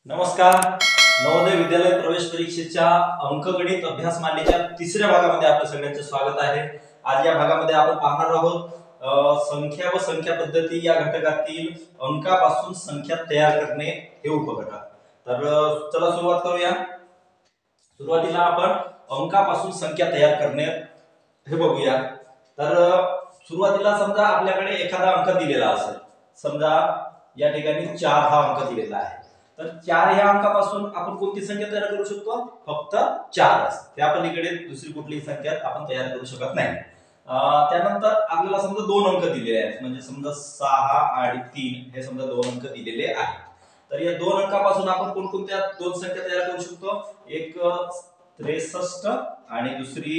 नमस्कार. नवोदय विद्यालय प्रवेश परीक्षेच्या अंकगणित अभ्यास मालेच्या तिसऱ्या भागामध्ये आपलं सगळ्यांचं स्वागत आहे. आज या भागामध्ये आपण पाहणार आहोत संख्या व संख्या पद्धती या घटकातील अंकापासून संख्या तयार करणे हे उपघटक. तर चला सुरुवात करूया. सुरुवातीला आपण अंकापासून संख्या तयार करणे हे बघूया. तर सुरुवातीला समजा आपल्याकडे एखादा अंक दिलेला असेल. समजा या ठिकाणी 4 हा अंक दिलेला आहे. तर 4 या अंकापासून आपण कोणती संख्या तयार करू शकतो? फक्त 4च. त्या पलीकडे दुसरी कुठलीही संख्या आपण तयार करू शकत नाही. त्यानंतर आपल्याला समजा 2 अंक दिलेले आहेत. म्हणजे समजा 6 आणि 3 हे समजा 2 अंक दिलेले आहेत. तर या 2 अंकापासून आपण कोणकोणत्या 2 संख्या तयार करू शकतो? एक 63 आणि दुसरी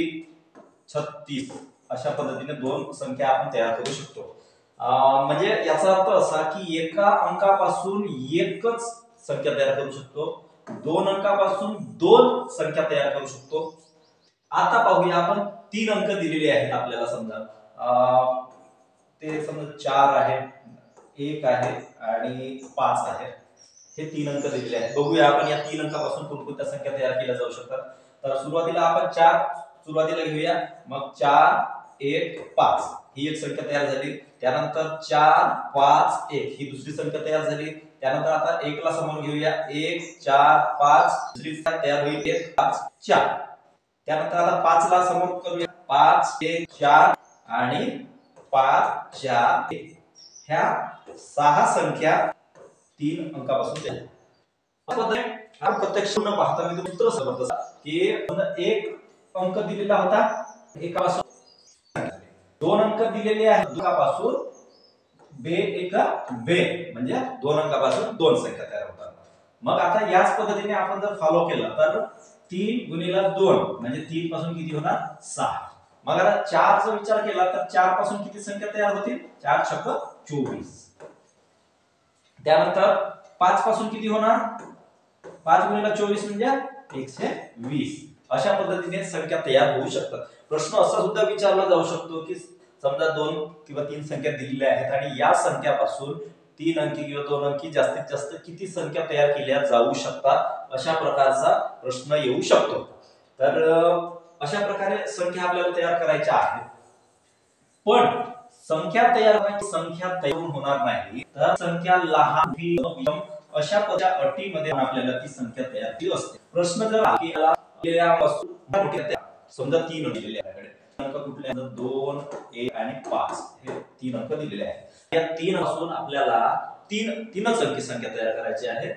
36 अशा पद्धतीने 2 संख्या आपण तयार करू शकतो. म्हणजे याचा अर्थ असा की एका अंकापासून एकच संख्या तयार करू शकतो. 2 अंकापासून 2 संख्या तयार करू शकतो. आता पाहूया आपण 3 अंक दिलेले आहेत आपल्याला. समजा ते समजा 4 आहे, 1 आहे आणि 5 आहे. हे 3 अंक दिलेले आहेत. बघूया आपण या 3 अंकापासून कोणकोणत्या संख्या तयार केल्या जाऊ शकतात. तर सुरुवातीला आपण 4 सुरुवातीला घेऊया. मग 4 1 5 ही एक संख्या तयार झाली. त्यानंतर 4 5 1 ही दुसरी संख्या तयार झाली. त्यानंतर आता 1 ला समोर घेऊया. 1 4 5 दुसरी संख्या तयार होईल 1 5 4. त्यानंतर आता 5 ला समोर करूया. 5 1 4 आणि 5 4 1. ह्या 6 संख्या 3 अंकापासून तयार. आपण प्रत्यक्ष न पाहता मी सूत्र समजतो की एक अंक दिलेला होता. एकापासून 2 अंक दिलेले आहेत. अंकापासून बे एका बे म्हणजे 2 अंकापासून 2 संख्या तयार होतात. मग आता याच पद्धतीने आपण जर फॉलो केलं तर 3 गुणिले 2 म्हणजे 3 पासून किती होणार? 6. मग आता 4 चा विचार केला तर 4 पासून किती संख्या तयार होतील? 4 छक्क 24. त्यानंतर 5 पासून किती होणार? 5 गुणिले 24 म्हणजे 120. अशा पद्धतीने संख्या तयार होऊ शकतात. प्रश्न असा सुद्धा विचारला जाऊ शकतो की समजा 2 किंवा 3 संख्या दिलेल्या आहेत आणि या संख्यापासून 3 अंकी किंवा 2 अंकी जास्तीत जास्त किती संख्या तयार केल्या जाऊ शकतात? अशा प्रकारचा प्रश्न येऊ शकतो. तर अशा प्रकारे संख्या आपल्याला तयार करायच्या आहेत. पण संख्या तयार होणार नाही तर संख्या लहान मध्यम अशा अटीमध्ये आपल्याला ती संख्या तयार केली असते. प्रश्न जर समजा 3 दिलेले आहेत. अंक कुठले आहेत? 2 1 आणि 5 हे 3 अंक दिलेले आहेत. या 3 पासून आपल्याला 3च अंकी संख्या तयार करायची आहे.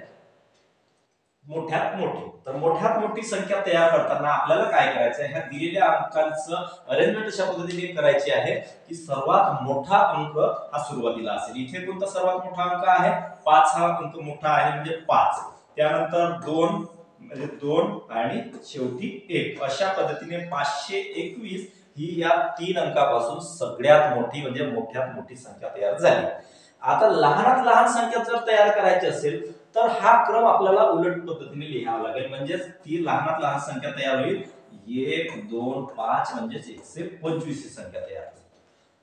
मोठ्यात मोठी. तर मोठ्यात मोठी संख्या तयार करताना आपल्याला काय करायचं आहे? ह्या दिलेल्या अंकांचं अरेंजमेंट अशा पद्धतीने करायची आहे की सर्वात मोठा अंक हा सुरुवातीला असेल. इथे कोणता सर्वात मोठा अंक आहे? 5 हा अंक मोठा आहे म्हणजे 5. त्यानंतर 2 म्हणजे 2 आणि शेवटी 1 अशा पद्धतीने 521 ही या 3 अंकापासून सगळ्यात मोठी म्हणजे मोठ्यात मोठी संख्या तयार झाली. आता लहानात लहान संख्या जर तयार करायची असेल तर हा क्रम आपल्याला उलट पद्धतीने लिहावा लागेल. म्हणजे ती लहानात लहान संख्या तयार होईल 1 2 5 म्हणजे 125 ही संख्या तयार होईल.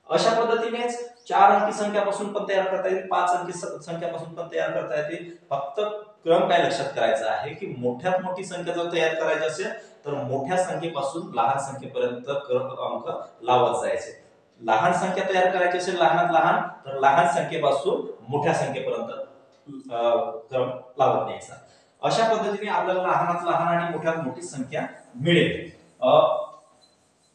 अशा पद्धतीनेच 4 अंकी संख्यापासून पण तयार करता येईल, 5 अंकी संख्यापासून पण तयार करता येईल. फक्त क्रम काय लक्षात करायचा आहे की मोठ्यात मोठी संख्या जर तयार करायची असेल तर मोठ्या संख्येपासून लहान संख्येपर्यंत अंक लावत जायचे. लहान संख्या तयार करायची असेल लहानात लहान तर लहान संख्येपासून मोठ्या संख्येपर्यंत क्रम लावत न्यायचा. अशा पद्धतीने आपल्याला लहानात लहान आणि मोठ्यात मोठी संख्या मिळेल.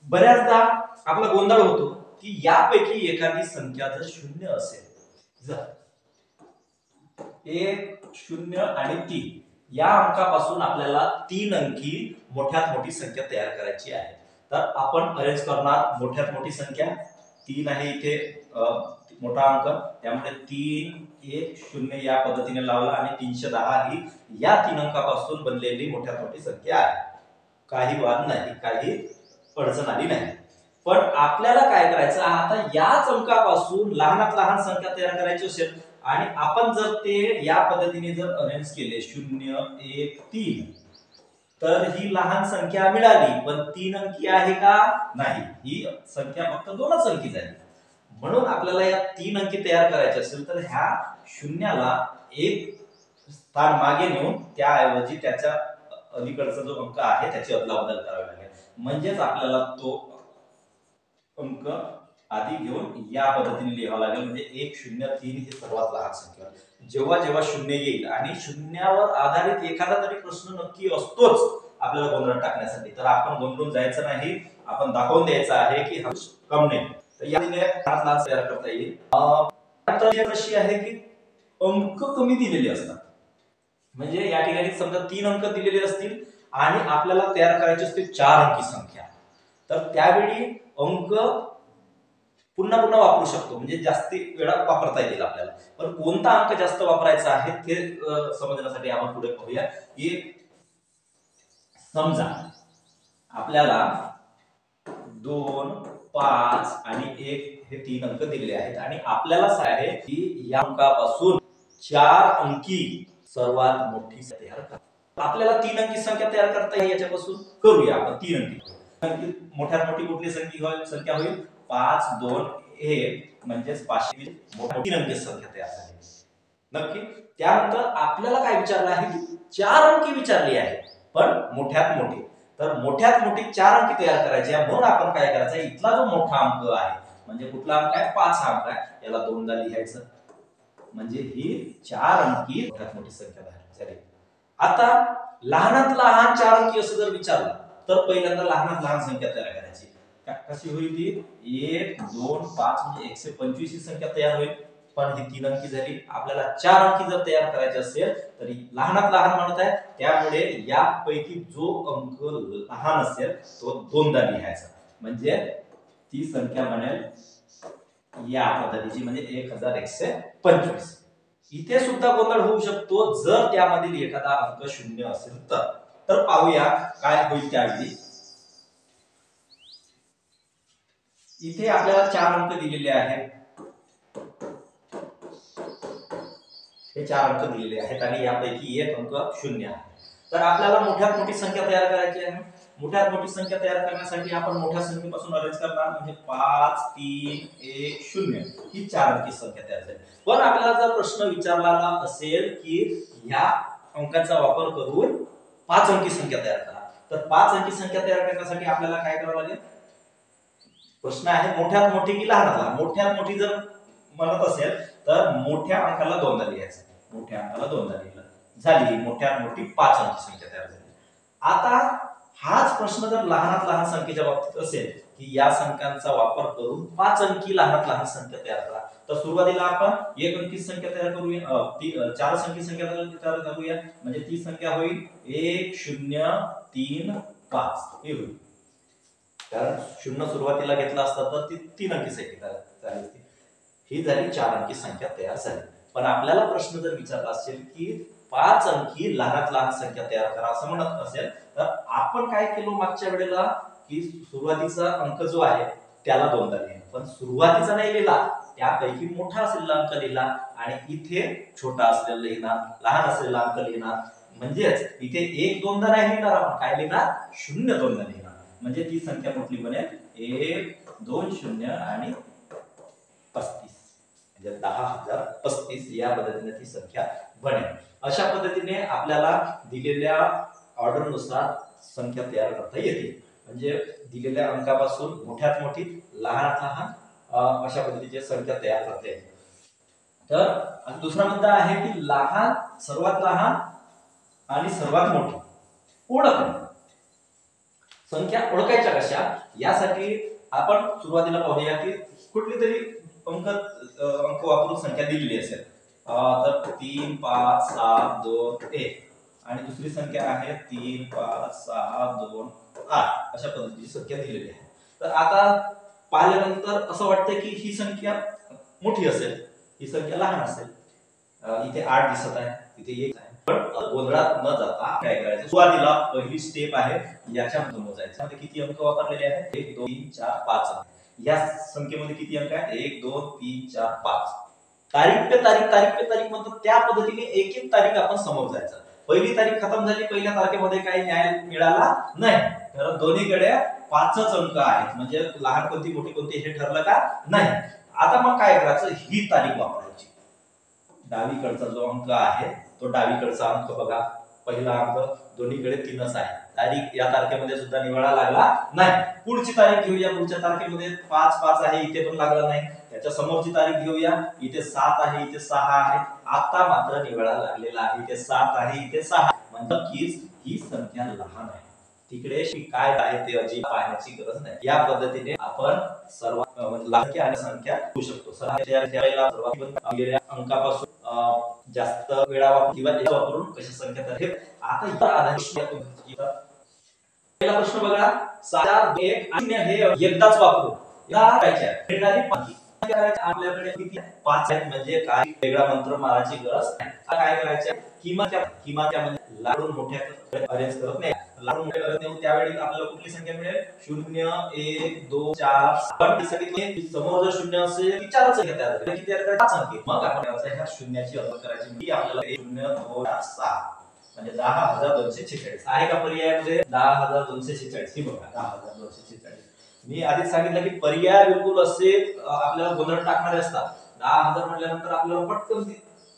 बऱ्याचदा आपला गोंधळ होतो की यापैकी एखादी संख्या जर 0 असेल, जर 1 0 आणि 3 या अंकापासून आपल्याला 3 अंकी मोठ्यात मोठी संख्या तयार करायची आहे. तर आपण अरेंज करणार मोठ्यात मोठी संख्या 3 आहे इथे मोठा अंक, त्यामुळे 3 1 0 या पद्धतीने लावला आणि 310 ही या 3 अंकापासून बनलेली मोठ्यात मोठी संख्या आहे. काही वाद नाही, काही अडचण आली नाही. पण आपल्याला काय करायचं? आता याच अंकापासून लहानात लहान संख्या तयार करायची असेल आणि आपण जर ते या पद्धतीने जर अरेंज केले 0 1 3 तर ही लहान संख्या मिळाली. पण 3 अंकी आहे का? नाही, ही संख्या फक्त 2च अंकी झाली. म्हणून आपल्याला या 3 अंकी तयार करायचे असेल तर ह्या शून्याला एक स्थान मागे नेऊन त्याऐवजी त्याच्या अलीकडचा जो अंक आहे त्याची अदलाबदल करावी लागेल. म्हणजेच आपल्याला तो अंक आधी घेऊन या पद्धतीने लिहावा लागेल. म्हणजे 103 ही सर्वात लहान संख्या. जेव्हा जेव्हा शून्य येईल आणि शून्यावर आधारित एखादा तरी प्रश्न नक्की असतोच आपल्याला गोंधळात टाकण्यासाठी, तर आपण गोंधळून जायचं नाही. आपण दाखवून द्यायचं आहे की हा कम नाही. तर या लहान तयार करता येईल. अशी आहे की अंक कमी दिलेले असतात. म्हणजे या ठिकाणी समजा 3 अंक दिलेले असतील आणि आपल्याला तयार करायची असते 4 अंकी संख्या, तर त्यावेळी अंक पुन्हा पुन्हा वापरू शकतो. म्हणजे जास्ती वेळा वापरता येईल आपल्याला. पण कोणता अंक जास्त वापरायचा आहे ते समजण्यासाठी आपण पुढे पाहूया. की समजा आपल्याला 2, 5 आणि 1 हे 3 अंक दिलेले आहेत आणि आपल्याला सांगायचे आहे की या अंकापासून 4 अंकी सर्वात मोठी तयार करा. आपल्याला 3 अंकी संख्या तयार करता येईल. याच्यापासून करूया आपण 3 अंकी. मोठ्यात मोठी कुठली संख्या होईल? 5, 2, 1 म्हणजेच 520 मोठी अंकी संख्या तयार झाली. नक्की. त्यानंतर आपल्याला काय विचारलं आहे की 4 अंकी विचारली आहे पण मोठ्यात मोठी. तर मोठ्यात मोठी 4 अंकी तयार करायची आहे. म्हणून आपण काय करायचं, इथला जो मोठा अंक आहे म्हणजे कुठला अंक आहे? 5 हा अंक आहे, याला दोनदा लिहायचं. म्हणजे ही 4 अंकी मोठ्यात मोठी संख्या झाली. आता लहानात लहान 4 अंकी असं जर विचारलं तर पहिल्यांदा लहानात लहान संख्या तयार करायची. कशी होईल ती? 1, 2, 5 म्हणजे 125 ही संख्या तयार होईल. पण ही 3 अंकी झाली. आपल्याला 4 अंकी जर तयार करायची असेल तर लहानात लहान म्हणत आहे, त्यामुळे यापैकी जो अंक लहान असेल तो दोनदा लिहायचा. म्हणजे ती संख्या बनेल या पद्धतीची, म्हणजे 1125. इथे सुद्धा गोंधळ होऊ शकतो जर त्यामधील एखादा अंक शून्य असेल तर पाहूया काय होईल त्यावेळी. इथे आपल्याला 4 अंक दिलेले आहेत. हे 4 अंक दिलेले आहेत आणि यापैकी एक अंक शून्य आहे. तर आपल्याला मोठ्यात मोठी संख्या तयार करायची आहे. मोठ्यात मोठी संख्या तयार करण्यासाठी आपण मोठ्या संख्येपासून अरेंज करणार. म्हणजे 5, 3, 1, 0 ही 4 अंकी संख्या तयार झाली. पण आपल्याला जर प्रश्न विचारला असेल की ह्या अंकाचा वापर करून 5 अंकी संख्या तयार करा, तर 5 अंकी संख्या तयार करण्यासाठी आपल्याला काय करावं लागेल? प्रश्न आहे मोठ्यात मोठी की लहानात लहान. मोठ्यात मोठी जर म्हणत असेल तर मोठ्या अंकाला दोनदा लिहायचं. मोठ्या अंकाला दोनदा लिहिलं झाली मोठ्यात मोठी 5 अंकी संख्या तयार झाली. आता हाच प्रश्न जर लहानात लहान संख्येच्या बाबतीत असेल की या संख्यांचा वापर करून 5 अंकी लहानात लहान संख्या तयार करा, तर सुरुवातीला आपण 1 अंकी संख्या तयार करूया. 4 अंकी संख्या तयार करूया. म्हणजे ती संख्या होईल 1, 0, 3, 5 हे होईल. कारण 0 सुरुवातीला घेतला असता तर ती 3 अंकी संख्या झाली असती. ही झाली 4 अंकी संख्या तयार झाली. पण आपल्याला प्रश्न जर विचारला असेल की 5 अंकी लहानात लहान संख्या तयार करा असं म्हणत असेल तर आपण काय केलं मागच्या वेळेला की सुरुवातीचा अंक जो आहे त्याला दोनदा लिहिला. पण सुरुवातीचा नाही लिहिला, त्यापैकी मोठा असलेला अंक लिहिला आणि इथे छोटा असलेला लिहिणार, लहान असलेला अंक लिहिणार. म्हणजेच इथे 1 दोनदा नाही लिहिणार, आपण काय लिहिणार? 0 दोनदा लिहिणार. म्हणजे ती संख्या कुठली बनेल? 1, 2, 0 आणि 35. म्हणजे 10,035 या पद्धतीने ती संख्या बनेल. अशा पद्धतीने आपल्याला दिलेल्या ऑर्डरनुसार संख्या तयार करता येते. म्हणजे दिलेल्या अंकापासून मोठ्यात मोठी लहानात लहान अशा पद्धतीची संख्या तयार करता येते. तर दुसरा मुद्दा आहे की लहान, सर्वात लहान आणि सर्वात मोठी ओळखणे. संख्या ओळखायच्या कशा यासाठी आपण सुरुवातीला पाहूया की कुठली तरी अंक वापरून संख्या दिलेली असेल तर 3, 5, 7, 2, 1 आणि दुसरी संख्या आहे 3, 5, 6, 2, 8 अशा पद्धतीची संख्या दिलेली आहे. तर आता पाहिल्यानंतर असं वाटतं की ही संख्या मोठी असेल, ही संख्या लहान असेल. इथे 8 दिसत आहे, इथे 1 आहे. पण गोंधळात न जाता काय करायचं? सुरुवातीला पहिली स्टेप आहे याच्यामध्ये मोजायचं. आता किती अंक वापरलेले आहेत? 1, 2, 3, 4, 5 अंक. या संख्येमध्ये किती अंक आहेत? 1, 2, 3, 4, 5. तारीख पे तारीख म्हणतात त्या पद्धतीने एक एक तारीख आपण समोर जायचं. पहिली तारीख खतम झाली, पहिल्या तारखेमध्ये काही न्याय मिळाला नाही, तर दोन्हीकडे 5च अंक आहेत. म्हणजे लहान कोणती मोठी कोणती हे ठरलं का नाही. आता मग काय करायचं? ही तारीख वापरायची. डावीकडचा जो अंक आहे तो डावीकडचा अंक बघा, पहिला अंक दोन्हीकडे 3च आहे. तारीख या तारखेमध्ये सुद्धा निवडा लागला नाही. पुढची तारीख घेऊया. पुढच्या तारखेमध्ये 5 आहे, इथे पण लागला नाही. त्याच्या समोरची तारीख घेऊया. इथे 7 आहे, इथे 6 आहे. आता मात्र निवडा लागलेला आहे. इथे 7 आहे, इथे 6. म्हणजे ही संख्या लहान आहे. तिकडे काय आहे ते अजिबात पाहण्याची गरज नाही. या पद्धतीने आपण सर्वात लहान आणि संख्या होऊ शकतो. सर्वात अंकापासून जास्त वेळा वापरून कशी संख्या तयार. आता पहिला प्रश्न बघा, 7 1 आणि हे एकदाच वापरू आपल्याकडे किती 5 आहेत. म्हणजे काय वेगळा मंत्र मारायची गरज नाही. काय करायचे, किमाच्या म्हणजे लाडून मोठ्या अरेंज करत नाही. लाडून मोठ्या करत नाही त्यावेळी आपल्याला कुठली संख्या मिळेल, 0 1 2 4 पण समोर जर 0 असेल की 4 संख्या तयार होईल. किती तयार 5 अंक. मग आपण ह्या शून्याची अंक करायची म्हणजे आपल्याला 0 2 4 6 म्हणजे 10,246 आहे का पर्यायामध्ये 10,246. ही बघा 10,246. मी आधीच सांगितलं की पर्याय बिलकुल असे आपल्याला गोंधळ टाकणारे असतात. 10,000 म्हटल्यानंतर आपल्याला पटकन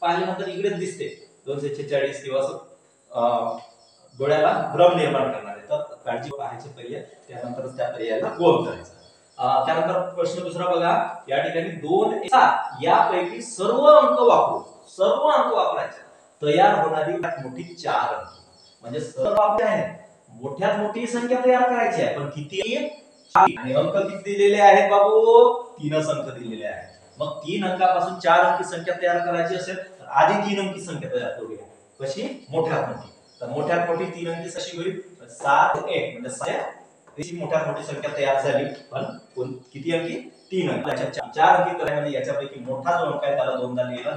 पाहिल्यानंतर इकडेच दिसते 246 किंवा असं डोळ्याला भ्रम निर्माण करणारे. तर काळजी पाहायची पर्याय, त्यानंतरच त्या पर्यायाला गोल करायचं. त्यानंतर प्रश्न दुसरा बघा, या ठिकाणी 2 7 यापैकी सर्व अंक वापरायचे. तयार होणारी मोठी 4 अंक म्हणजे सर्व आपले आहे. मोठ्यात मोठी संख्या तयार करायची आहे, पण किती आणि अंक किती दिलेले आहेत बाबू, 3च अंक दिलेले आहेत. मग 3 अंकापासून 4 अंकी संख्या तयार करायची असेल तर आधी 3 अंकी संख्या तयार करूया. कशी, मोठ्यात मोठी. तर मोठ्यात मोठी 3 अंकी कशी होईल, 7 1 म्हणजे 6 मोठ्यात मोठी संख्या तयार झाली. पण किती अंकी, 3 अंकी. 4 अंकी करायमध्ये याच्यापैकी मोठा जो अंक आहे त्याला दोनदा लिहिला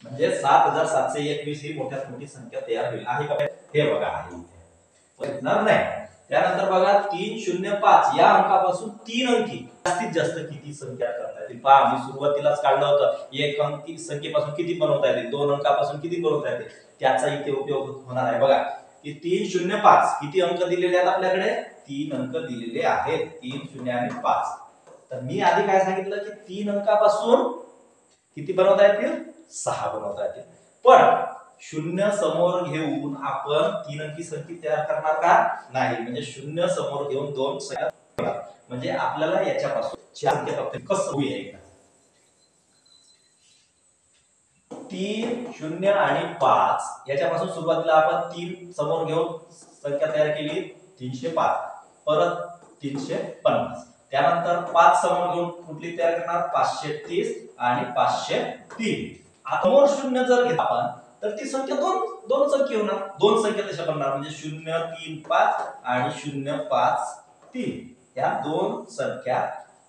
म्हणजे 7,721 ही मोठ्यात मोठी संख्या तयार होईल. आहे का हे बघा, आहे नाही. त्यानंतर बघा 305 या अंकापासून 3 अंकी जास्तीत जास्त किती संख्या करता येतील पहा. मी सुरुवातीलाच काढलं होतं. एक अंकी संख्येपासून किती बनवता येतील, 2 अंकापासून किती बनवता येतील, त्याचा इथे उपयोग होणार आहे. बघा की 305 किती अंक दिलेले आहेत आपल्याकडे, 3 अंक दिलेले आहेत. 3 0 आणि 5. तर मी आधी काय सांगितलं की 3 अंकापासून किती बनवता येतील, 6 बनवता येतील. पण 0 समोर घेऊन आपण 3 अंकी संख्या तयार करणार का नाही. म्हणजे 0 समोर घेऊन 2 संख्या म्हणजे आपल्याला याच्यापासून 4 संख्या फक्त कसं होईल. 3 0 आणि 5 याच्यापासून सुरुवातीला आपण 3 समोर घेऊन संख्या तयार केली 305, परत 350. त्यानंतर 5 समोर घेऊन कुठली तयार करणार, 530 आणि 503. आता समोर 0 जर घेतला आपण तर ती संख्या दोन संख्या होणार. 2 संख्या तशा बनणार म्हणजे 0 3 5 आणि 0 5 3. या 2 संख्या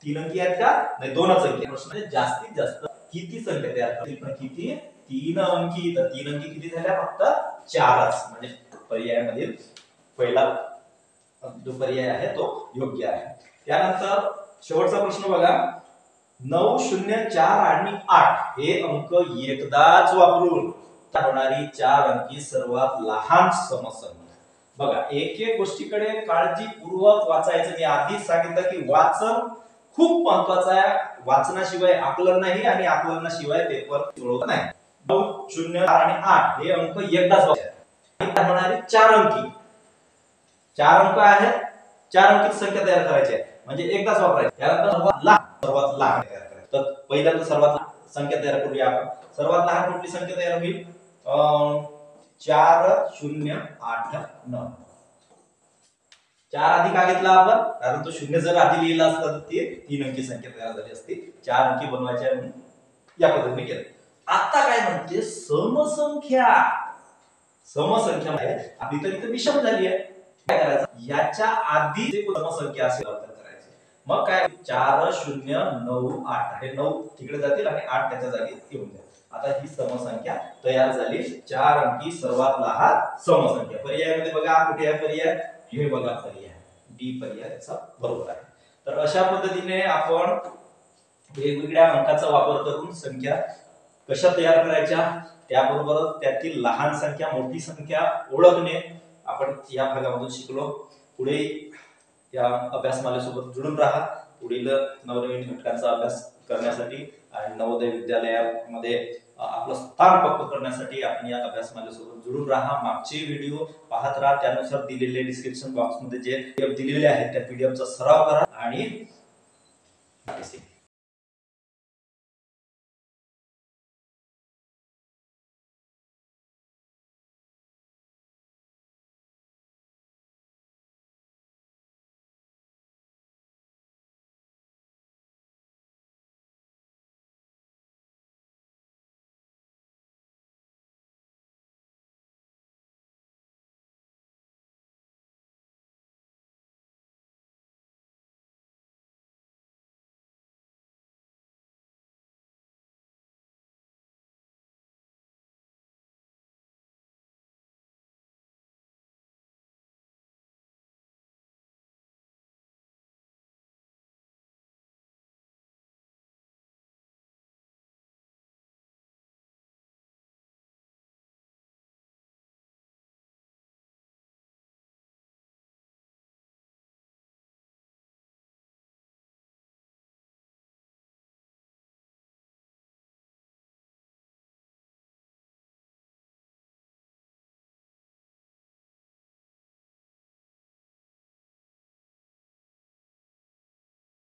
3 अंकी आहेत का नाही, 2च अंकी. प्रश्न म्हणजे जास्तीत जास्त किती संख्या तयार करतील, पण किती 3 अंकी. तर 3 अंकी किती झाल्या, फक्त 4च. म्हणजे पर्यायामधील पहिला जो पर्याय आहे तो योग्य आहे. त्यानंतर शेवटचा प्रश्न बघा, 9 0 4 आणि 8 हे अंक एकदाच वापरून होणारी 4 अंकी सर्वात लहान समसंख्या. बघा एक एक गोष्टीकडे काळजीपूर्वक वाचायचं. मी आधीच सांगितलं की वाचन खूप महत्वाचं आहे. वाचनाशिवाय आकलन नाही आणि आकलनाशिवाय पेपर सोडवत नाही. 9 0 4 आणि 8 हे अंक एकदाच वापरायचे. होणारी 4 अंकी 4 अंक आहेत. 4 अंकी संख्या तयार करायची आहे म्हणजे एकदाच वापरायची. त्यानंतर सर्वात लहान तयार करायची. तर पहिल्यांदा सर्वात लहान संख्या तयार करूया आपण. सर्वात लहान कुठली संख्या तयार होईल, 4089. 4 आधी का घेतला आपण, कारण तो 0 जर आधी लिहिला असता तर ती 3 अंकी संख्या तयार झाली असती. 4 अंकी बनवायच्या म्हणून या पद्धतीने केलं. आता काय म्हणते, समसंख्या आहे आपली तर इथे विषम झाली आहे. काय करायचं, याच्या आधी जे समसंख्या असेल करायची. मग काय 4 0 9 8 हे 9 तिकडे जातील आणि 8 त्याच्या जागी येऊन जाईल. आता ही समसंख्या तयार झाली. 4 अंकी सर्वात लहान समसंख्या. पर्यायामध्ये बघा कुठे आहे पर्याय, हे बघा पर्याय डी पर्याय त्याचा बरोबर आहे. तर अशा पद्धतीने आपण वेगवेगळ्या अंकाचा वापर करून संख्या कशा तयार करायच्या, त्याबरोबर त्यातील लहान संख्या मोठी संख्या ओळखणे आपण या भागामधून शिकलो. पुढे या अभ्यासमालेसोबत जुळून राहा. पुढील नवनवीन घटकांचा अभ्यास करण्यासाठी आणि नवोदय विद्यालयामध्ये आपलं स्थान पक्क करण्यासाठी आपण या अभ्यासमालेसोबत जुळून राहा. मागचे व्हिडिओ पाहत राहा, त्यानुसार दिलेले डिस्क्रिप्शन बॉक्समध्ये जे पीडीएफ दिलेले आहेत त्या पीडीएफचा सराव करा आणि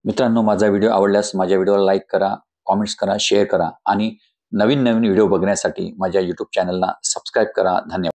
मित्रांनो, माझा व्हिडिओ आवडल्यास माझ्या व्हिडिओला लाईक करा, कॉमेंट्स करा, शेअर करा आणि नवीन व्हिडिओ बघण्यासाठी माझ्या YouTube चॅनलला सबस्क्राईब करा. धन्यवाद.